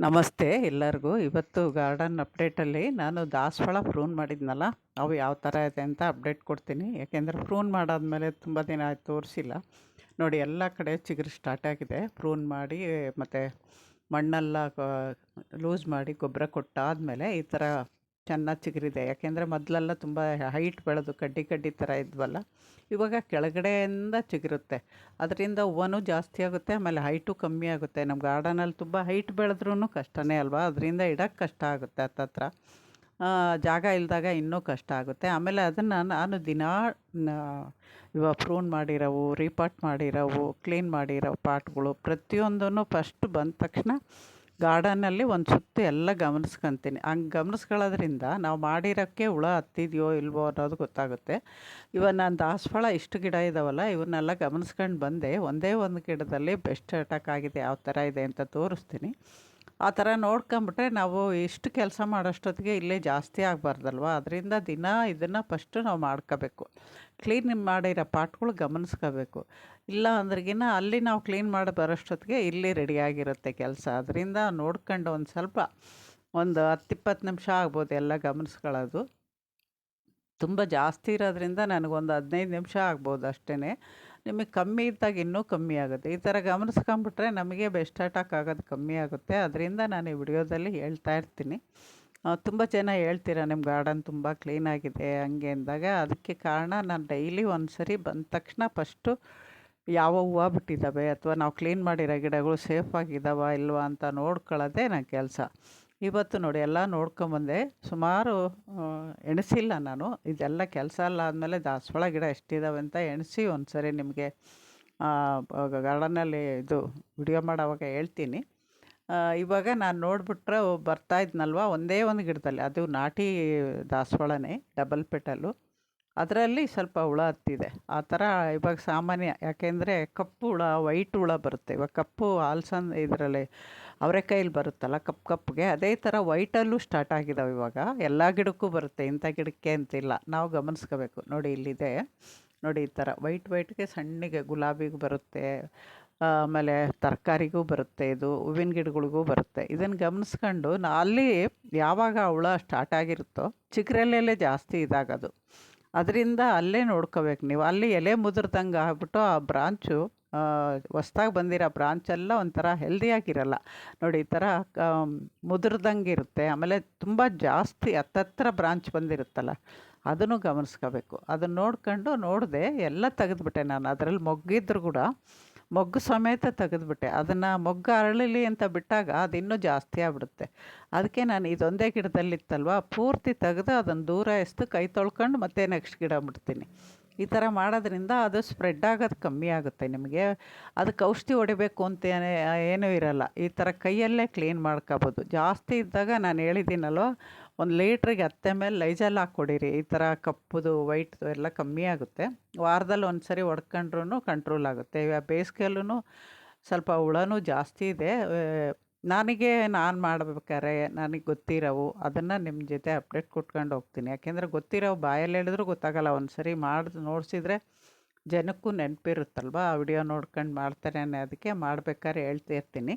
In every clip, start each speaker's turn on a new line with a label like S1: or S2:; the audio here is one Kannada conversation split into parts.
S1: ನಮಸ್ತೆ ಎಲ್ಲರಿಗೂ. ಇವತ್ತು ಗಾರ್ಡನ್ ಅಪ್ಡೇಟಲ್ಲಿ ನಾನು ದಾಸವಾಳ ಪ್ರೂನ್ ಮಾಡಿದ್ನಲ್ಲ, ಅವು ಯಾವ ಥರ ಇದೆ ಅಂತ ಅಪ್ಡೇಟ್ ಕೊಡ್ತೀನಿ. ಯಾಕೆಂದರೆ ಪ್ರೂನ್ ಮಾಡಾದ್ಮೇಲೆ ತುಂಬ ದಿನ ಆಯ್ತು ತೋರಿಸಿಲ್ಲ. ನೋಡಿ, ಎಲ್ಲ ಕಡೆ ಚಿಗುರು ಸ್ಟಾರ್ಟ್ ಆಗಿದೆ. ಪ್ರೂನ್ ಮಾಡಿ ಮತ್ತು ಮಣ್ಣೆಲ್ಲ ಲೂಸ್ ಮಾಡಿ ಗೊಬ್ಬರ ಕೊಟ್ಟಾದಮೇಲೆ ಈ ಥರ ಚೆನ್ನಾಗಿ ಚಿಗುರಿದೆ. ಯಾಕೆಂದರೆ ಮೊದಲೆಲ್ಲ ತುಂಬ ಹೈಟ್ ಬೆಳೆದು ಕಡ್ಡಿ ಕಡ್ಡಿ ಥರ ಇದ್ವಲ್ಲ, ಇವಾಗ ಕೆಳಗಡೆಯಿಂದ ಚಿಗುರುತ್ತೆ. ಅದರಿಂದ ಹೂವನೂ ಜಾಸ್ತಿ ಆಗುತ್ತೆ, ಆಮೇಲೆ ಹೈಟು ಕಮ್ಮಿ ಆಗುತ್ತೆ. ನಮ್ಮ ಗಾರ್ಡನಲ್ಲಿ ತುಂಬ ಹೈಟ್ ಬೆಳೆದ್ರೂ ಕಷ್ಟನೇ ಅಲ್ವಾ, ಅದರಿಂದ ಇಡೋಕ್ಕೆ ಕಷ್ಟ ಆಗುತ್ತೆ. ಹತ್ತತ್ರ ಜಾಗ ಇಲ್ಲದಾಗ ಇನ್ನೂ ಕಷ್ಟ ಆಗುತ್ತೆ. ಆಮೇಲೆ ಅದನ್ನು ನಾನು ದಿನಾ ಇವಾಗ ಪ್ರೂನ್ ಮಾಡಿರೋವು, ರೀಪಾಟ್ ಮಾಡಿರೋವು, ಕ್ಲೀನ್ ಮಾಡಿರೋ ಪಾಟ್ಗಳು ಪ್ರತಿಯೊಂದೂ ಫಸ್ಟ್ ಬಂದ ತಕ್ಷಣ ಗಾರ್ಡನಲ್ಲಿ ಒಂದು ಸುತ್ತು ಎಲ್ಲ ಗಮನಿಸ್ಕೊತೀನಿ. ಹಂಗೆ ಗಮನಿಸ್ಕೊಳ್ಳೋದ್ರಿಂದ ನಾವು ಮಾಡಿರೋಕ್ಕೆ ಹುಳ ಹತ್ತಿದೆಯೋ ಇಲ್ವೋ ಅನ್ನೋದು ಗೊತ್ತಾಗುತ್ತೆ. ಇವಾಗ ನಾನು ದಾಸವಾಳ ಇಷ್ಟು ಗಿಡ ಇದ್ದಾವಲ್ಲ, ಇವನ್ನೆಲ್ಲ ಗಮನಿಸ್ಕೊಂಡು ಬಂದೆ. ಒಂದೇ ಒಂದು ಗಿಡದಲ್ಲಿ ಬೆಸ್ಟ್ ಅಟ್ಯಾಕ್ ಆಗಿದೆ, ಯಾವ ಥರ ಇದೆ ಅಂತ ತೋರಿಸ್ತೀನಿ. ಆ ಥರ ನೋಡ್ಕೊಂಬಿಟ್ರೆ ನಾವು ಇಷ್ಟು ಕೆಲಸ ಮಾಡೋಷ್ಟೊತ್ತಿಗೆ ಇಲ್ಲೇ ಜಾಸ್ತಿ ಆಗಬಾರ್ದಲ್ವ. ಅದರಿಂದ ದಿನ ಇದನ್ನು ಫಸ್ಟು ನಾವು ಮಾಡ್ಕೋಬೇಕು. ಕ್ಲೀನ್ ಮಾಡಿರೋ ಪಾಟ್ಗಳು ಗಮನಿಸ್ಕೋಬೇಕು. ಇಲ್ಲ ಅಂದ್ರಗಿನ ಅಲ್ಲಿ ನಾವು ಕ್ಲೀನ್ ಮಾಡಿ ಬರೋಷ್ಟೊತ್ತಿಗೆ ಇಲ್ಲಿ ರೆಡಿಯಾಗಿರುತ್ತೆ ಕೆಲಸ. ಅದರಿಂದ ನೋಡ್ಕೊಂಡು ಒಂದು ಸ್ವಲ್ಪ ಒಂದು 10-20 ನಿಮಿಷ ಆಗ್ಬೋದು ಎಲ್ಲ ಗಮನಿಸ್ಕೊಳ್ಳೋದು. ತುಂಬ ಜಾಸ್ತಿ ಇರೋದ್ರಿಂದ ನನಗೊಂದು 15 ನಿಮಿಷ ಆಗ್ಬೋದು ಅಷ್ಟೇ. ನಿಮಗೆ ಕಮ್ಮಿ ಇದ್ದಾಗ ಇನ್ನೂ ಕಮ್ಮಿ ಆಗುತ್ತೆ. ಈ ಥರ ಗಮನಿಸ್ಕೊಂಬಿಟ್ರೆ ನಮಗೆ ಬೆಸ್ಟ್ ಅಟ್ಯಾಕ್ ಆಗೋದು ಕಮ್ಮಿ ಆಗುತ್ತೆ. ಅದರಿಂದ ನಾನು ಈ ವಿಡಿಯೋದಲ್ಲಿ ಹೇಳ್ತಾ ಇರ್ತೀನಿ. ತುಂಬ ಜನ ಹೇಳ್ತೀರ ನಿಮ್ಮ ಗಾರ್ಡನ್ ತುಂಬ ಕ್ಲೀನಾಗಿದೆ ಹಂಗೆ ಅಂದಾಗ, ಅದಕ್ಕೆ ಕಾರಣ ನಾನು ಡೈಲಿ ಒಂದು ಸರಿ ಬಂದ ತಕ್ಷಣ ಫಸ್ಟು ಯಾವ ಹೂವು ಬಿಟ್ಟಿದ್ದಾವೆ ಅಥವಾ ನಾವು ಕ್ಲೀನ್ ಮಾಡಿರೋ ಗಿಡಗಳು ಸೇಫಾಗಿದ್ದಾವ ಇಲ್ವಾ ಅಂತ ನೋಡ್ಕೊಳ್ಳೋದೇ ನನ್ನ ಕೆಲಸ. ಇವತ್ತು ನೋಡಿ ಎಲ್ಲ ನೋಡ್ಕೊಂಬಂದೆ. ಸುಮಾರು ಎಣಿಸಿಲ್ಲ ನಾನು, ಇದೆಲ್ಲ ಕೆಲಸ ಎಲ್ಲ ಆದಮೇಲೆ ದಾಸವಾಳ ಗಿಡ ಎಷ್ಟಿದ್ದಾವೆ ಅಂತ ಎಣಿಸಿ ಒಂದು ಸರಿ ನಿಮಗೆ ಗಾರ್ಡನಲ್ಲಿ ಇದು ವಿಡಿಯೋ ಮಾಡೋವಾಗ ಹೇಳ್ತೀನಿ. ಇವಾಗ ನಾನು ನೋಡಿಬಿಟ್ರೆ ಬರ್ತಾ ಇದ್ನಲ್ವ, ಒಂದೇ ಒಂದು ಗಿಡದಲ್ಲಿ, ಅದು ನಾಟಿ ದಾಸವಾಳನೇ, ಡಬಲ್ ಪೆಟಲ್ಲು, ಅದರಲ್ಲಿ ಸ್ವಲ್ಪ ಹುಳ ಹತ್ತಿದೆ. ಆ ಥರ ಇವಾಗ ಸಾಮಾನ್ಯ. ಯಾಕೆಂದರೆ ಕಪ್ಪು ಹುಳ, ವೈಟ್ ಹುಳ ಬರುತ್ತೆ. ಇವಾಗ ಕಪ್ಪು ಆಲ್ಸನ್ ಇದರಲ್ಲಿ ಅವರೆಕಾಯಲ್ಲಿ ಬರುತ್ತಲ್ಲ ಕಪ್ಪಗೆ, ಅದೇ ಥರ ವೈಟಲ್ಲೂ ಸ್ಟಾರ್ಟ್ ಆಗಿದ್ದಾವೆ ಇವಾಗ. ಎಲ್ಲ ಗಿಡಕ್ಕೂ ಬರುತ್ತೆ, ಇಂಥ ಗಿಡಕ್ಕೆ ಅಂತಿಲ್ಲ, ನಾವು ಗಮನಿಸ್ಕೋಬೇಕು. ನೋಡಿ ಇಲ್ಲಿದೆ, ನೋಡಿ ಈ ಥರ ವೈಟ್ಗೆ ಸಣ್ಣಗೆ ಗುಲಾಬಿಗೂ ಬರುತ್ತೆ, ಆಮೇಲೆ ತರಕಾರಿಗೂ ಬರುತ್ತೆ, ಇದು ಹೂವಿನ ಗಿಡಗಳಿಗೂ ಬರುತ್ತೆ. ಇದನ್ನು ಗಮನಿಸ್ಕೊಂಡು ಅಲ್ಲಿ ಯಾವಾಗ ಹುಳ ಸ್ಟಾರ್ಟ್ ಆಗಿರುತ್ತೋ ಚಿಗುರಲ್ಲೆಲ್ಲೇ ಜಾಸ್ತಿ ಇದಾಗೋದು. ಅದರಿಂದ ಅಲ್ಲೇ ನೋಡ್ಕೋಬೇಕು ನೀವು. ಅಲ್ಲಿ ಎಲೆ ಮುದುರ್ದಂಗೆ ಆಗ್ಬಿಟ್ಟು ಆ ಬ್ರಾಂಚು ಹೊಸ್ದಾಗಿ ಬಂದಿರೋ ಬ್ರಾಂಚೆಲ್ಲ ಒಂಥರ ಹೆಲ್ದಿಯಾಗಿರಲ್ಲ. ನೋಡಿ ಈ ಥರ ಮುದುರ್ದಂಗೆ ಇರುತ್ತೆ. ಆಮೇಲೆ ತುಂಬ ಜಾಸ್ತಿ ಹತ್ತತ್ರ ಬ್ರಾಂಚ್ ಬಂದಿರುತ್ತಲ್ಲ, ಅದನ್ನು ಗಮನಿಸ್ಕೋಬೇಕು. ಅದನ್ನು ನೋಡ್ಕೊಂಡು ನೋಡಿದೆ, ಎಲ್ಲ ತೆಗೆದುಬಿಟ್ಟೆ ನಾನು. ಅದರಲ್ಲಿ ಮೊಗ್ಗಿದ್ರು ಕೂಡ ಮೊಗ್ಗು ಸಮೇತ ತೆಗೆದುಬಿಟ್ಟೆ. ಅದನ್ನು ಮೊಗ್ಗು ಅರಳಲಿ ಅಂತ ಬಿಟ್ಟಾಗ ಅದು ಇನ್ನೂ ಜಾಸ್ತಿ ಆಗ್ಬಿಡುತ್ತೆ. ಅದಕ್ಕೆ ನಾನು ಇದೊಂದೇ ಗಿಡದಲ್ಲಿತ್ತಲ್ವ, ಪೂರ್ತಿ ತೆಗೆದು ಅದನ್ನು ದೂರ ಎಸ್ದು ಕೈ ತೊಳ್ಕೊಂಡು ಮತ್ತೆ ನೆಕ್ಸ್ಟ್ ಗಿಡ ಬಿಡ್ತೀನಿ. ಈ ಥರ ಮಾಡೋದ್ರಿಂದ ಅದು ಸ್ಪ್ರೆಡ್ ಆಗೋದು ಕಮ್ಮಿ ಆಗುತ್ತೆ. ನಿಮಗೆ ಅದಕ್ಕೆ ಔಷಧಿ ಹೊಡಿಬೇಕು ಅಂತ ಏನೂ ಇರಲ್ಲ. ಈ ಥರ ಕೈಯಲ್ಲೇ ಕ್ಲೀನ್ ಮಾಡ್ಕೋಬೋದು. ಜಾಸ್ತಿ ಇದ್ದಾಗ ನಾನು ಹೇಳಿದ್ದೀನಲ್ವ, 1 ಲೀಟ್ರಿಗೆ 10 ml ಲೈಜಾಲ್ ಹಾಕ್ಕೊಡಿರಿ. ಈ ಥರ ಕಪ್ಪುದು ವೈಟ್ದು ಎಲ್ಲ ಕಮ್ಮಿ ಆಗುತ್ತೆ. ವಾರದಲ್ಲಿ ಒಂದು ಸರಿ ಹೊಡ್ಕೊಂಡ್ರೂ ಕಂಟ್ರೋಲ್ ಆಗುತ್ತೆ. ಇವಾಗ ಬೇಸಿಗೆಯಲ್ಲೂ ಸ್ವಲ್ಪ ಹುಳನೂ ಜಾಸ್ತಿ ಇದೆ. ನಾನು ಮಾಡ್ಬೇಕಾದ್ರೆ ನನಗೆ ಗೊತ್ತಿರೋವು ಅದನ್ನು ನಿಮ್ಮ ಜೊತೆ ಅಪ್ಡೇಟ್ ಕೊಟ್ಕೊಂಡು ಹೋಗ್ತೀನಿ. ಯಾಕೆಂದರೆ ಗೊತ್ತಿರೋ ಬಾಯಲ್ಲಿ ಹೇಳಿದ್ರೂ ಗೊತ್ತಾಗಲ್ಲ. ಒಂದು ಸರಿ ಮಾಡಿ ನೋಡಿಸಿದ್ರೆ ಜನಕ್ಕೂ ನೆನಪಿರುತ್ತಲ್ವ, ಆ ವಿಡಿಯೋ ನೋಡ್ಕೊಂಡು ಮಾಡ್ತಾರೆ. ಅದಕ್ಕೆ ಮಾಡ್ಬೇಕಾದ್ರೆ ಹೇಳ್ತಾ ಇರ್ತೀನಿ.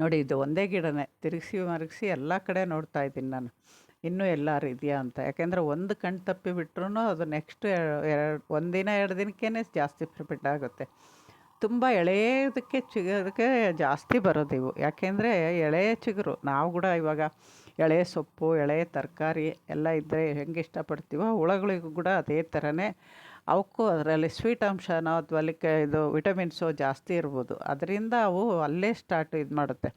S1: ನೋಡಿ ಇದು ಒಂದೇ ಗಿಡನೇ ತಿರುಗಿಸಿ ಮರಗಿಸಿ ಎಲ್ಲ ಕಡೆ ನೋಡ್ತಾ ಇದ್ದೀನಿ ನಾನು, ಇನ್ನೂ ಎಲ್ಲರೂ ಇದೆಯಾ ಅಂತ. ಯಾಕೆಂದರೆ ಒಂದು ಕಣ್ಣು ತಪ್ಪಿ ಬಿಟ್ರೂ ಅದು ನೆಕ್ಸ್ಟ್ ಒಂದಿನ 2 ದಿನಕ್ಕೇ ಜಾಸ್ತಿ ಸ್ಪ್ರೆಡ್ ಆಗುತ್ತೆ. ತುಂಬ ಎಳೆಯೋದಕ್ಕೆ ಚಿಗುರಕ್ಕೆ ಜಾಸ್ತಿ ಬರೋದು ಇವು. ಯಾಕೆಂದರೆ ಎಳೆಯ ಚಿಗುರು, ನಾವು ಕೂಡ ಇವಾಗ ಎಳೆಯ ಸೊಪ್ಪು, ಎಳೆಯ ತರಕಾರಿ ಎಲ್ಲ ಇದ್ದರೆ ಹೆಂಗೆ ಇಷ್ಟಪಡ್ತೀವೋ, ಹುಳಗಳಿಗೂ ಕೂಡ ಅದೇ ಥರನೇ. ಅವಕ್ಕೂ ಅದರಲ್ಲಿ ಸ್ವೀಟ್ ಅಂಶನೋ ಅಥವಾ ಅಲ್ಲಿ ಇದು ವಿಟಮಿನ್ಸು ಜಾಸ್ತಿ ಇರ್ಬೋದು. ಅದರಿಂದ ಅವು ಅಲ್ಲೇ ಸ್ಟಾರ್ಟ್ ಇದು ಮಾಡುತ್ತೆ.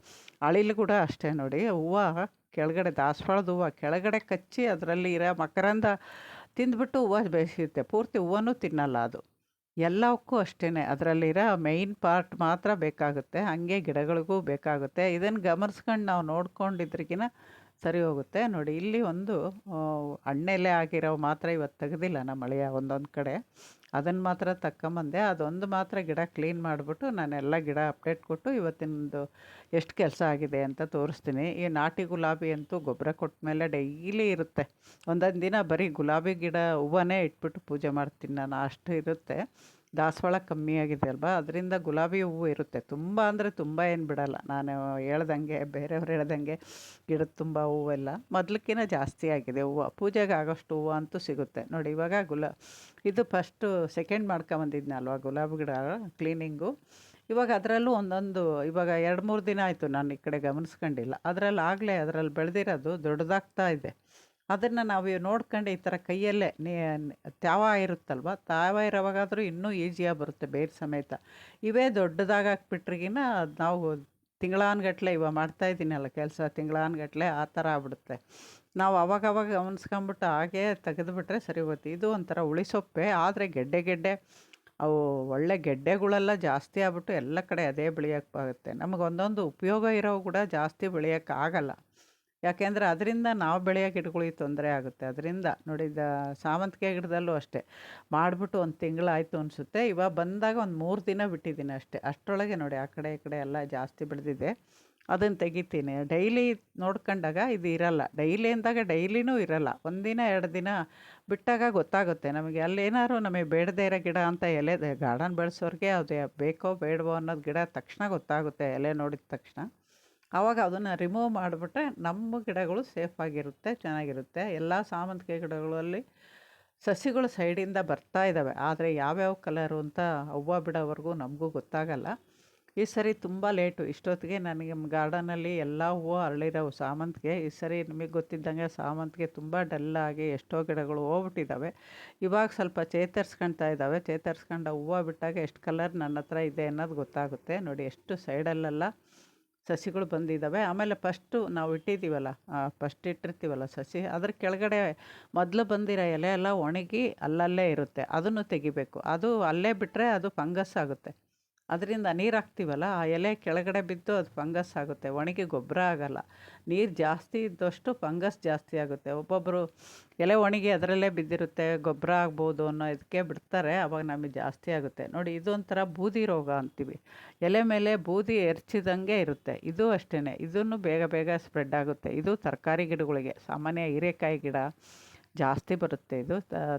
S1: ಅಳಿಲು ಕೂಡ ಅಷ್ಟೇ ನೋಡಿ, ಹೂವು ಕೆಳಗಡೆ, ದಾಸವಾಳದ ಹೂವು ಕೆಳಗಡೆ ಕಚ್ಚಿ ಅದರಲ್ಲಿ ಇರೋ ಮಕರಂದ ತಿಂದ್ಬಿಟ್ಟು ಹೂವು ಬೇಯಿಸುತ್ತೆ. ಪೂರ್ತಿ ಹೂವನೂ ತಿನ್ನಲ್ಲ ಅದು. ಎಲ್ಲವಕ್ಕೂ ಅಷ್ಟೇ, ಅದರಲ್ಲಿರೋ ಮೈನ್ ಪಾರ್ಟ್ ಮಾತ್ರ ಬೇಕಾಗುತ್ತೆ. ಹಾಗೆ ಗಿಡಗಳಿಗೂ ಬೇಕಾಗುತ್ತೆ. ಇದನ್ನು ಗಮನಿಸ್ಕೊಂಡು ನಾವು ನೋಡ್ಕೊಂಡಿದ್ರಿಗಿನ ಸರಿ ಹೋಗುತ್ತೆ. ನೋಡಿ ಇಲ್ಲಿ ಒಂದು ಹಣ್ಣೆಲೆ ಆಗಿರೋ ಮಾತ್ರ ಇವತ್ತು ತೆಗೆದಿಲ್ಲ ನಮ್ಮ ಅಳಿಯ, ಒಂದೊಂದು ಕಡೆ ಅದನ್ನು ಮಾತ್ರ ತಕ್ಕೊಂಬಂದೆ. ಅದೊಂದು ಮಾತ್ರ ಗಿಡ ಕ್ಲೀನ್ ಮಾಡಿಬಿಟ್ಟು ನಾನೆಲ್ಲ ಗಿಡ ಅಪ್ಡೇಟ್ ಕೊಟ್ಟು ಇವತ್ತಿನದು ಎಷ್ಟು ಕೆಲಸ ಆಗಿದೆ ಅಂತ ತೋರಿಸ್ತೀನಿ. ಈ ನಾಟಿ ಗುಲಾಬಿ ಅಂತೂ ಗೊಬ್ಬರ ಕೊಟ್ಟ ಮೇಲೆ ಡೈಲಿ ಇರುತ್ತೆ. ಒಂದೊಂದು ದಿನ ಬರೀ ಗುಲಾಬಿ ಗಿಡ ಹೂವನ್ನೇ ಇಟ್ಬಿಟ್ಟು ಪೂಜೆ ಮಾಡ್ತೀನಿ ನಾನು, ಅಷ್ಟು ಇರುತ್ತೆ. ದಾಸವಾಳ ಕಮ್ಮಿ ಆಗಿದೆ ಅಲ್ವಾ, ಅದರಿಂದ ಗುಲಾಬಿ ಹೂವು ಇರುತ್ತೆ. ತುಂಬ ಅಂದರೆ ತುಂಬ ಏನು ಬಿಡಲ್ಲ. ನಾನು ಹೇಳ್ದಂಗೆ, ಬೇರೆಯವ್ರು ಹೇಳ್ದಂಗೆ ಗಿಡದ ತುಂಬ ಹೂವೆಲ್ಲ ಮೊದಲಕ್ಕಿಂತ ಜಾಸ್ತಿ ಆಗಿದೆ ಹೂವು. ಪೂಜೆಗೆ ಆಗೋಷ್ಟು ಹೂವು ಅಂತೂ ಸಿಗುತ್ತೆ ನೋಡಿ. ಇವಾಗ ಇದು ಫಸ್ಟು ಸೆಕೆಂಡ್ ಮಾಡ್ಕೊಂಬಂದಿದ್ನಲ್ವ ಗುಲಾಬಿ ಗಿಡ ಕ್ಲೀನಿಂಗು. ಇವಾಗ ಅದರಲ್ಲೂ ಒಂದೊಂದು ಇವಾಗ 2-3 ದಿನ ಆಯಿತು ನಾನು ಈ ಕಡೆ ಗಮನಿಸ್ಕೊಂಡಿಲ್ಲ. ಅದರಲ್ಲಿ ಆಗಲೇ ಅದರಲ್ಲಿ ಬೆಳೆದಿರೋದು ದೊಡ್ಡದಾಗ್ತಾ ಇದೆ. ಅದನ್ನು ನಾವು ನೋಡ್ಕೊಂಡು ಈ ಥರ ಕೈಯಲ್ಲೇ ತ್ಯಾವ ಇರುತ್ತಲ್ವ, ತ್ಯಾವ ಇರೋವಾಗಾದರೂ ಇನ್ನೂ ಈಸಿಯಾಗಿ ಬರುತ್ತೆ ಬೇರು ಸಮೇತ. ಇವೇ ದೊಡ್ಡದಾಗಿ ಹಾಕ್ಬಿಟ್ರಿಗಿನ ಅದು ನಾವು ತಿಂಗಳಾನುಗಟ್ಲೆ ಇವಾಗ ಮಾಡ್ತಾಯಿದ್ದೀನಲ್ಲ ಕೆಲಸ, ತಿಂಗಳಾನುಗಟ್ಲೆ ಆ ಥರ ಆಗ್ಬಿಡುತ್ತೆ. ನಾವು ಅವಾಗವಾಗ ಗಮನಿಸ್ಕೊಂಬಿಟ್ಟು ಹಾಗೇ ತೆಗೆದುಬಿಟ್ರೆ ಸರಿ ಹೋಗುತ್ತೆ. ಇದು ಒಂಥರ ಹುಳಿಸೊಪ್ಪೆ, ಆದರೆ ಗೆಡ್ಡೆ ಅವು ಒಳ್ಳೆ ಗೆಡ್ಡೆಗಳೆಲ್ಲ ಜಾಸ್ತಿ ಆಗ್ಬಿಟ್ಟು ಎಲ್ಲ ಕಡೆ ಅದೇ ಬೆಳೆಯೋಕ್ಕಾಗುತ್ತೆ. ನಮಗೆ ಒಂದೊಂದು ಉಪಯೋಗ ಇರೋವು ಕೂಡ ಜಾಸ್ತಿ ಬೆಳೆಯೋಕ್ಕಾಗಲ್ಲ. ಯಾಕೆಂದರೆ ಅದರಿಂದ ನಾವು ಬೆಳೆಯೋ ಗಿಡಗಳಿಗೆ ತೊಂದರೆ ಆಗುತ್ತೆ. ಅದರಿಂದ ನೋಡಿ, ಸಾವಂತಿಗೆ ಗಿಡದಲ್ಲೂ ಅಷ್ಟೇ ಮಾಡಿಬಿಟ್ಟು ಒಂದು ತಿಂಗಳಾಯಿತು ಅನಿಸುತ್ತೆ. ಇವಾಗ ಬಂದಾಗ ಒಂದು 3 ದಿನ ಬಿಟ್ಟಿದ್ದೀನಿ ಅಷ್ಟೇ. ಅಷ್ಟರೊಳಗೆ ನೋಡಿ ಆ ಕಡೆ ಈ ಕಡೆ ಎಲ್ಲ ಜಾಸ್ತಿ ಬೆಳೆದಿದೆ. ಅದನ್ನು ತೆಗಿತೀನಿ. ಡೈಲಿ ನೋಡ್ಕೊಂಡಾಗ ಇದು ಇರಲ್ಲ. ಡೈಲಿ ಅಂದಾಗ ಡೈಲಿನೂ ಇರಲ್ಲ. 1 ದಿನ 2 ದಿನ ಬಿಟ್ಟಾಗ ಗೊತ್ತಾಗುತ್ತೆ ನಮಗೆ. ಅಲ್ಲೇನಾದ್ರು ನಮಗೆ ಬೇಡದೇ ಇರೋ ಗಿಡ ಅಂತ ಎಲೆ, ಗಾರ್ಡನ್ ಬೆಳೆಸೋರಿಗೆ ಅದು ಬೇಕೋ ಬೇಡವೋ ಅನ್ನೋದು ಗಿಡ ತಕ್ಷಣ ಗೊತ್ತಾಗುತ್ತೆ ಎಲೆ ನೋಡಿದ ತಕ್ಷಣ. ಆವಾಗ ಅದನ್ನು ರಿಮೂವ್ ಮಾಡಿಬಿಟ್ರೆ ನಮ್ಮ ಗಿಡಗಳು ಸೇಫಾಗಿರುತ್ತೆ, ಚೆನ್ನಾಗಿರುತ್ತೆ. ಎಲ್ಲ ಸಾಮಂತಿಗೆ ಗಿಡಗಳಲ್ಲಿ ಸಸಿಗಳು ಸೈಡಿಂದ ಬರ್ತಾ ಇದ್ದಾವೆ, ಆದರೆ ಯಾವ್ಯಾವ ಕಲರು ಅಂತ ಹೂವು ಬಿಡೋವರೆಗೂ ನಮಗೂ ಗೊತ್ತಾಗಲ್ಲ. ಈ ಸರಿ ತುಂಬ ಲೇಟು. ಇಷ್ಟೊತ್ತಿಗೆ ನನಗೆ ಗಾರ್ಡನಲ್ಲಿ ಎಲ್ಲ ಹೂವು ಅರಳಿರೋವು ಸಾಮಂತಿಗೆ. ಈ ಸರಿ ನಿಮಗೆ ಗೊತ್ತಿದ್ದಂಗೆ ಸಾಮಂತಿಗೆ ತುಂಬ ಡಲ್ಲಾಗಿ ಎಷ್ಟೋ ಗಿಡಗಳು ಹೋಗ್ಬಿಟ್ಟಿದ್ದಾವೆ. ಇವಾಗ ಸ್ವಲ್ಪ ಚೇತರಿಸ್ಕೊಳ್ತಾ ಇದ್ದಾವೆ. ಚೇತರಿಸ್ಕೊಂಡು ಹೂವು ಬಿಟ್ಟಾಗ ಎಷ್ಟು ಕಲರ್ ನನ್ನ ಹತ್ರ ಇದೆ ಅನ್ನೋದು ಗೊತ್ತಾಗುತ್ತೆ. ನೋಡಿ ಎಷ್ಟು ಸೈಡಲ್ಲೆಲ್ಲ ಸಸಿಗಳು ಬಂದಿದ್ದಾವೆ. ಆಮೇಲೆ ಫಸ್ಟು ನಾವು ಇಟ್ಟಿದ್ದೀವಲ್ಲ, ಫಸ್ಟ್ ಇಟ್ಟಿರ್ತೀವಲ್ಲ ಸಸಿ, ಅದ್ರ ಕೆಳಗಡೆ ಮೊದಲು ಬಂದಿರೋ ಎಲೆ ಎಲ್ಲ ಒಣಗಿ ಅಲ್ಲಲ್ಲೇ ಇರುತ್ತೆ. ಅದನ್ನು ತೆಗಿಬೇಕು. ಅದು ಅಲ್ಲೇ ಬಿಟ್ಟರೆ ಅದು ಫಂಗಸ್ ಆಗುತ್ತೆ. ಅದರಿಂದ ನೀರು ಹಾಕ್ತೀವಲ್ಲ, ಆ ಎಲೆ ಕೆಳಗಡೆ ಬಿದ್ದು ಅದು ಫಂಗಸ್ ಆಗುತ್ತೆ. ಒಣಗಿ ಗೊಬ್ಬರ ಆಗಲ್ಲ. ನೀರು ಜಾಸ್ತಿ ಇದ್ದಷ್ಟು ಫಂಗಸ್ ಜಾಸ್ತಿ ಆಗುತ್ತೆ. ಒಬ್ಬೊಬ್ಬರು ಎಲೆ ಒಣಗಿ ಅದರಲ್ಲೇ ಬಿದ್ದಿರುತ್ತೆ, ಗೊಬ್ಬರ ಆಗ್ಬೋದು ಅನ್ನೋ ಇದಕ್ಕೆ ಬಿಡ್ತಾರೆ, ಆವಾಗ ನಮಗೆ ಜಾಸ್ತಿ ಆಗುತ್ತೆ. ನೋಡಿ, ಇದೊಂಥರ ಬೂದಿ ರೋಗ ಅಂತೀವಿ. ಎಲೆ ಮೇಲೆ ಬೂದಿ ಎರಚಿದಂಗೆ ಇರುತ್ತೆ. ಇದು ಅಷ್ಟೇ, ಇದನ್ನು ಬೇಗ ಬೇಗ ಸ್ಪ್ರೆಡ್ ಆಗುತ್ತೆ. ಇದು ತರಕಾರಿ ಗಿಡಗಳಿಗೆ, ಸಾಮಾನ್ಯ ಹೀರೆಕಾಯಿ ಗಿಡ ಜಾಸ್ತಿ ಬರುತ್ತೆ. ಇದು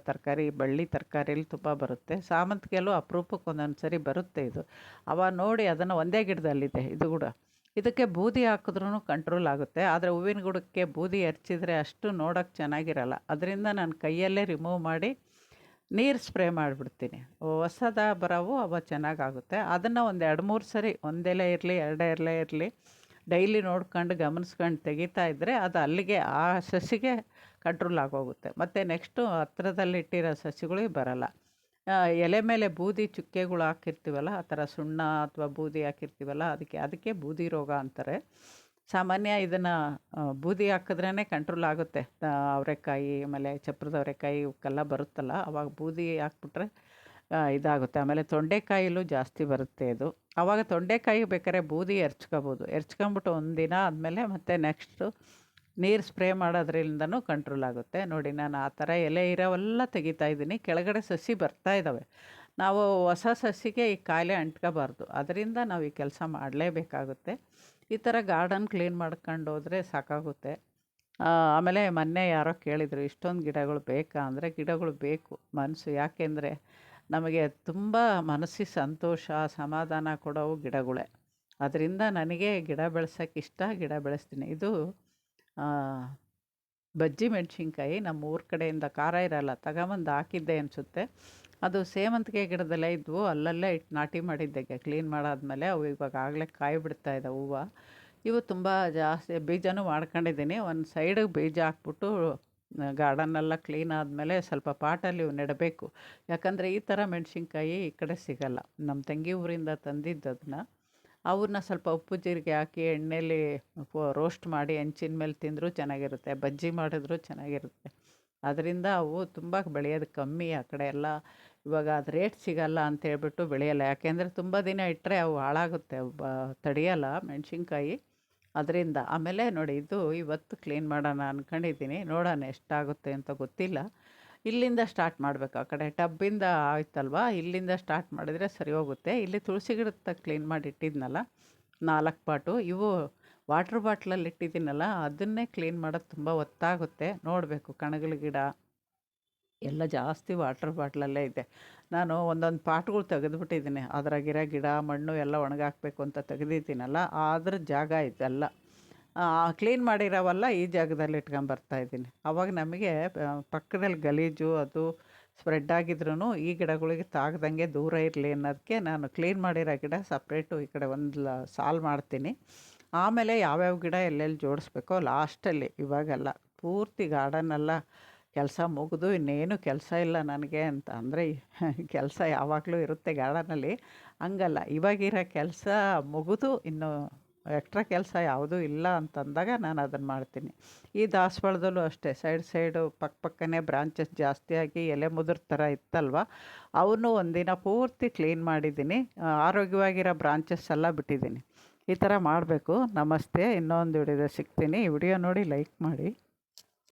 S1: ತರಕಾರಿ, ಬಳ್ಳಿ ತರಕಾರಿಯಲ್ಲಿ ತುಂಬ ಬರುತ್ತೆ. ಸಾಮಂತಿಗೆಯಲ್ಲೂ ಅಪರೂಪಕ್ಕೆ ಒಂದೊಂದು ಸರಿ ಬರುತ್ತೆ ಇದು. ಅವ ನೋಡಿ ಅದನ್ನು ಒಂದೇ ಗಿಡದಲ್ಲಿದೆ ಇದು ಕೂಡ. ಇದಕ್ಕೆ ಬೂದಿ ಹಾಕಿದ್ರೂ ಕಂಟ್ರೋಲ್ ಆಗುತ್ತೆ. ಆದರೆ ಹೂವಿನ ಗಿಡಕ್ಕೆ ಬೂದಿ ಎರಚಿದ್ರೆ ಅಷ್ಟು ನೋಡೋಕ್ಕೆ ಚೆನ್ನಾಗಿರಲ್ಲ. ಅದರಿಂದ ನಾನು ಕೈಯಲ್ಲೇ ರಿಮೂವ್ ಮಾಡಿ ನೀರು ಸ್ಪ್ರೇ ಮಾಡಿಬಿಡ್ತೀನಿ. ಹೊಸದ ಬರೋವು ಅವ ಚೆನ್ನಾಗಾಗುತ್ತೆ. ಅದನ್ನು ಒಂದು 2-3 ಸರಿ, ಒಂದೆಲೆ ಇರಲಿ 2 ಎಲೆ ಇರಲಿ, ಡೈಲಿ ನೋಡ್ಕೊಂಡು ಗಮನಿಸ್ಕೊಂಡು ತೆಗಿತಾ ಇದ್ದರೆ ಅದು ಅಲ್ಲಿಗೆ ಆ ಸಸಿಗೆ ಕಂಟ್ರೋಲ್ ಆಗೋಗುತ್ತೆ. ಮತ್ತು ನೆಕ್ಸ್ಟು ಹತ್ರದಲ್ಲಿಟ್ಟಿರೋ ಸಸಿಗಳಿಗೆ ಬರಲ್ಲ. ಎಲೆ ಮೇಲೆ ಬೂದಿ ಚುಕ್ಕೆಗಳು ಹಾಕಿರ್ತೀವಲ್ಲ, ಆ ಥರ ಸುಣ್ಣ ಅಥವಾ ಬೂದಿ ಹಾಕಿರ್ತೀವಲ್ಲ, ಅದಕ್ಕೆ ಬೂದಿ ರೋಗ ಅಂತಾರೆ. ಸಾಮಾನ್ಯ ಇದನ್ನು ಬೂದಿ ಹಾಕಿದ್ರೇ ಕಂಟ್ರೋಲ್ ಆಗುತ್ತೆ. ಅವರೆಕಾಯಿ, ಆಮೇಲೆ ಚಪ್ರದ ಅವರೆಕಾಯಿ ಇವಕ್ಕೆಲ್ಲ ಬರುತ್ತಲ್ಲ, ಅವಾಗ ಬೂದಿ ಹಾಕ್ಬಿಟ್ರೆ ಇದಾಗುತ್ತೆ. ಆಮೇಲೆ ತೊಂಡೆಕಾಯಲ್ಲೂ ಜಾಸ್ತಿ ಬರುತ್ತೆ ಇದು. ಆವಾಗ ತೊಂಡೆಕಾಯಿ ಬೇಕಾದ್ರೆ ಬೂದಿ ಎರಚ್ಕೋಬೋದು. ಎರಚ್ಕೊಂಬಿಟ್ಟು 1 ದಿನ ಆದಮೇಲೆ ಮತ್ತೆ ನೆಕ್ಸ್ಟು ನೀರು ಸ್ಪ್ರೇ ಮಾಡೋದ್ರಿಂದನೂ ಕಂಟ್ರೋಲ್ ಆಗುತ್ತೆ. ನೋಡಿ, ನಾನು ಆ ಥರ ಎಲೆ ಇರೋವೆಲ್ಲ ತೆಗಿತಾಯಿದ್ದೀನಿ. ಕೆಳಗಡೆ ಸಸಿ ಬರ್ತಾ ಇದ್ದಾವೆ. ನಾವು ಹೊಸ ಸಸಿಗೆ ಈ ಕಾಯಿಲೆ ಅಂಟ್ಕೋಬಾರ್ದು. ಅದರಿಂದ ನಾವು ಈ ಕೆಲಸ ಮಾಡಲೇಬೇಕಾಗುತ್ತೆ. ಈ ಥರ ಗಾರ್ಡನ್ ಕ್ಲೀನ್ ಮಾಡ್ಕೊಂಡು ಹೋದರೆ ಸಾಕಾಗುತ್ತೆ. ಆಮೇಲೆ ಮೊನ್ನೆ ಯಾರೋ ಕೇಳಿದರು, ಇಷ್ಟೊಂದು ಗಿಡಗಳು ಬೇಕಾ ಅಂದರೆ, ಗಿಡಗಳು ಬೇಕು. ಮನಸ್ಸು, ಯಾಕೆಂದರೆ ನಮಗೆ ತುಂಬ ಮನಸ್ಸಿಗೆ ಸಂತೋಷ, ಸಮಾಧಾನ ಕೊಡೋವು ಗಿಡಗಳೇ. ಅದರಿಂದ ನನಗೆ ಗಿಡ ಬೆಳೆಸೋಕ್ಕೆ ಇಷ್ಟ, ಗಿಡ ಬೆಳೆಸ್ತೀನಿ. ಇದು ಬಜ್ಜಿ ಮೆಣಸಿನ್ಕಾಯಿ ನಮ್ಮ ಊರ ಕಡೆಯಿಂದ ಖಾರ ಇರಲ್ಲ, ತಗೊಂಬಂದು ಹಾಕಿದ್ದೆ ಅನಿಸುತ್ತೆ. ಅದು ಸೇವಂತಿಗೆ ಗಿಡದಲ್ಲೇ ಇದ್ವು, ಅಲ್ಲಲ್ಲೇ ಇಟ್ಟು ನಾಟಿ ಮಾಡಿದ್ದೆ. ಕ್ಲೀನ್ ಮಾಡಾದ್ಮೇಲೆ ಅವು ಇವಾಗ ಆಗಲೇ ಕಾಯಿ ಬಿಡ್ತಾ ಇದ್ದಾವೆ ಹೂವು. ಇವು ತುಂಬ ಜಾಸ್ತಿ ಬೀಜನೂ ಮಾಡ್ಕೊಂಡಿದ್ದೀನಿ. ಒಂದು ಸೈಡಿಗೆ ಬೀಜ ಹಾಕ್ಬಿಟ್ಟು ಗಾರ್ಡನ್ನೆಲ್ಲ ಕ್ಲೀನ್ ಆದಮೇಲೆ ಸ್ವಲ್ಪ ಪಾಟಲ್ಲಿ ಇವು ನೆಡಬೇಕು. ಯಾಕಂದರೆ ಈ ಥರ ಮೆಣಸಿನ್ಕಾಯಿ ಈ ಕಡೆ ಸಿಗೋಲ್ಲ. ನಮ್ಮ ತಂಗಿ ಊರಿಂದ ತಂದಿದ್ದು ಅದನ್ನ. ಅವನ್ನ ಸ್ವಲ್ಪ ಉಪ್ಪು ಜೀರಿಗೆ ಹಾಕಿ ಎಣ್ಣೆಯಲ್ಲಿ ರೋಸ್ಟ್ ಮಾಡಿ ಹೆಂಚಿನ ಮೇಲೆ ತಿಂದರೂ ಚೆನ್ನಾಗಿರುತ್ತೆ, ಬಜ್ಜಿ ಮಾಡಿದ್ರೂ ಚೆನ್ನಾಗಿರುತ್ತೆ. ಅದರಿಂದ ಅವು ತುಂಬ ಬೆಳೆಯೋದು ಕಮ್ಮಿ ಆ ಕಡೆ ಎಲ್ಲ. ಇವಾಗ ಅದು ರೇಟ್ ಸಿಗೋಲ್ಲ ಅಂತೇಳ್ಬಿಟ್ಟು ಬೆಳೆಯಲ್ಲ. ಯಾಕೆಂದರೆ ತುಂಬ ದಿನ ಇಟ್ಟರೆ ಅವು ಹಾಳಾಗುತ್ತೆ, ತಡೆಯಲ್ಲ ಮೆಣಸಿನ್ಕಾಯಿ. ಅದರಿಂದ ಆಮೇಲೆ ನೋಡಿ, ಇದು ಇವತ್ತು ಕ್ಲೀನ್ ಮಾಡೋಣ ಅಂದ್ಕೊಂಡಿದ್ದೀನಿ. ನೋಡೋಣ ಎಷ್ಟಾಗುತ್ತೆ ಅಂತ ಗೊತ್ತಿಲ್ಲ. ಇಲ್ಲಿಂದ ಸ್ಟಾರ್ಟ್ ಮಾಡಬೇಕು. ಆ ಕಡೆ ಟಬ್ಬಿಂದ ಆಯ್ತಲ್ವ, ಇಲ್ಲಿಂದ ಸ್ಟಾರ್ಟ್ ಮಾಡಿದರೆ ಸರಿ ಹೋಗುತ್ತೆ. ಇಲ್ಲಿ ತುಳಸಿ ಗಿಡದ ಕ್ಲೀನ್ ಮಾಡಿ ಇಟ್ಟಿದ್ನಲ್ಲ 4 ಪಾಟು, ಇವು ವಾಟ್ರ್ ಬಾಟ್ಲಲ್ಲಿ ಇಟ್ಟಿದ್ದೀನಲ್ಲ, ಅದನ್ನೇ ಕ್ಲೀನ್ ಮಾಡೋದು ತುಂಬ ಹೊತ್ತಾಗುತ್ತೆ. ನೋಡಬೇಕು. ಕಣಗಲ ಗಿಡ, ಎಲ್ಲ ಜಾಸ್ತಿ ವಾಟ್ರ್ ಬಾಟ್ಲಲ್ಲೇ ಇದೆ. ನಾನು ಒಂದೊಂದು ಪಾಟ್ಗಳು ತೆಗೆದುಬಿಟ್ಟಿದ್ದೀನಿ. ಅದ್ರಾಗಿರೋ ಗಿಡ ಮಣ್ಣು ಎಲ್ಲ ಒಣಗಾಕಬೇಕು ಅಂತ ತೆಗೆದಿದ್ದೀನಲ್ಲ, ಅದ್ರ ಜಾಗ ಇದೆಲ್ಲ. ಕ್ಲೀನ್ ಮಾಡಿರೋವೆಲ್ಲ ಈ ಜಾಗದಲ್ಲಿ ಇಟ್ಕೊಂಬರ್ತಾಯಿದ್ದೀನಿ. ಆವಾಗ ನಮಗೆ ಪಕ್ಕದಲ್ಲಿ ಗಲೀಜು ಅದು ಸ್ಪ್ರೆಡ್ ಆಗಿದ್ರೂ ಈ ಗಿಡಗಳಿಗೆ ತಾಗದಂಗೆ ದೂರ ಇರಲಿ ಅನ್ನೋದಕ್ಕೆ ನಾನು ಕ್ಲೀನ್ ಮಾಡಿರೋ ಗಿಡ ಸಪ್ರೇಟು ಈ ಕಡೆ ಒಂದು ಸಾಲು ಮಾಡ್ತೀನಿ. ಆಮೇಲೆ ಯಾವ್ಯಾವ ಗಿಡ ಎಲ್ಲೆಲ್ಲಿ ಜೋಡಿಸ್ಬೇಕೋ ಲಾಸ್ಟಲ್ಲಿ. ಇವಾಗೆಲ್ಲ ಪೂರ್ತಿ ಗಾರ್ಡನ್ನೆಲ್ಲ ಕೆಲಸ ಮುಗಿದು ಇನ್ನೇನು ಕೆಲಸ ಇಲ್ಲ ನನಗೆ ಅಂತ ಅಂದರೆ ಕೆಲಸ ಯಾವಾಗಲೂ ಇರುತ್ತೆ ಗಾರ್ಡನಲ್ಲಿ. ಹಂಗಲ್ಲ, ಇವಾಗಿರೋ ಕೆಲಸ ಮುಗಿದು ಇನ್ನು ಎಕ್ಸ್ಟ್ರಾ ಕೆಲಸ ಯಾವುದೂ ಇಲ್ಲ ಅಂತಂದಾಗ ನಾನು ಅದನ್ನು ಮಾಡ್ತೀನಿ. ಈ ದಾಸವಾಳದಲ್ಲೂ ಅಷ್ಟೇ ಸೈಡು ಪಕ್ಕನೇ ಬ್ರಾಂಚಸ್ ಜಾಸ್ತಿಯಾಗಿ ಎಲೆ ಮುದುರ್ ಥರ ಇತ್ತಲ್ವ, ಅವನ್ನೂ ಒಂದಿನ ಪೂರ್ತಿ ಕ್ಲೀನ್ ಮಾಡಿದ್ದೀನಿ. ಆರೋಗ್ಯವಾಗಿರೋ ಬ್ರಾಂಚಸ್ ಎಲ್ಲ ಬಿಟ್ಟಿದ್ದೀನಿ. ಈ ಥರ ಮಾಡಬೇಕು. ನಮಸ್ತೆ. ಇನ್ನೊಂದು ವಿಡಿಯೋದಲ್ಲಿ ಸಿಗ್ತೀನಿ. ಈ ವಿಡಿಯೋ ನೋಡಿ ಲೈಕ್ ಮಾಡಿ.